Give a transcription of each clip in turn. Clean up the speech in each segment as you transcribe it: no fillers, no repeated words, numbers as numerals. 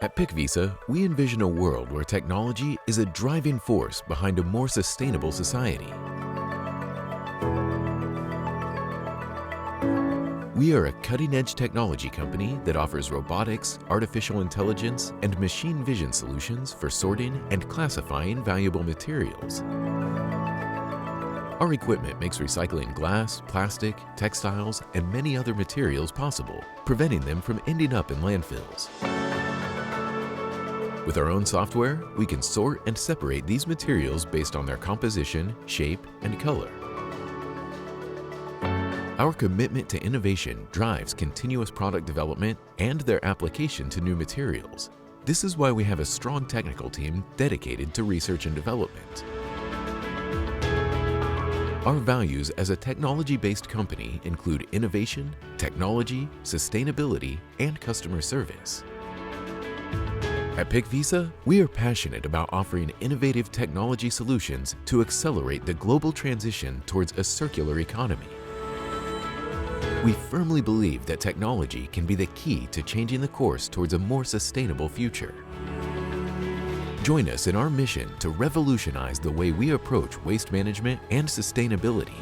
At Picvisa, we envision a world where technology is a driving force behind a more sustainable society. We are a cutting-edge technology company that offers robotics, artificial intelligence, and machine vision solutions for sorting and classifying valuable materials. Our equipment makes recycling glass, plastic, textiles, and many other materials possible, preventing them from ending up in landfills. With our own software, we can sort and separate these materials based on their composition, shape, and color. Our commitment to innovation drives continuous product development and their application to new materials. This is why we have a strong technical team dedicated to research and development. Our values as a technology-based company include innovation, technology, sustainability, and customer service. At Picvisa, we are passionate about offering innovative technology solutions to accelerate the global transition towards a circular economy. We firmly believe that technology can be the key to changing the course towards a more sustainable future. Join us in our mission to revolutionize the way we approach waste management and sustainability.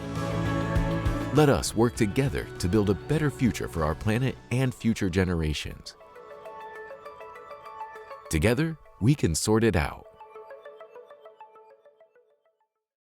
Let us work together to build a better future for our planet and future generations. Together, we can sort it out.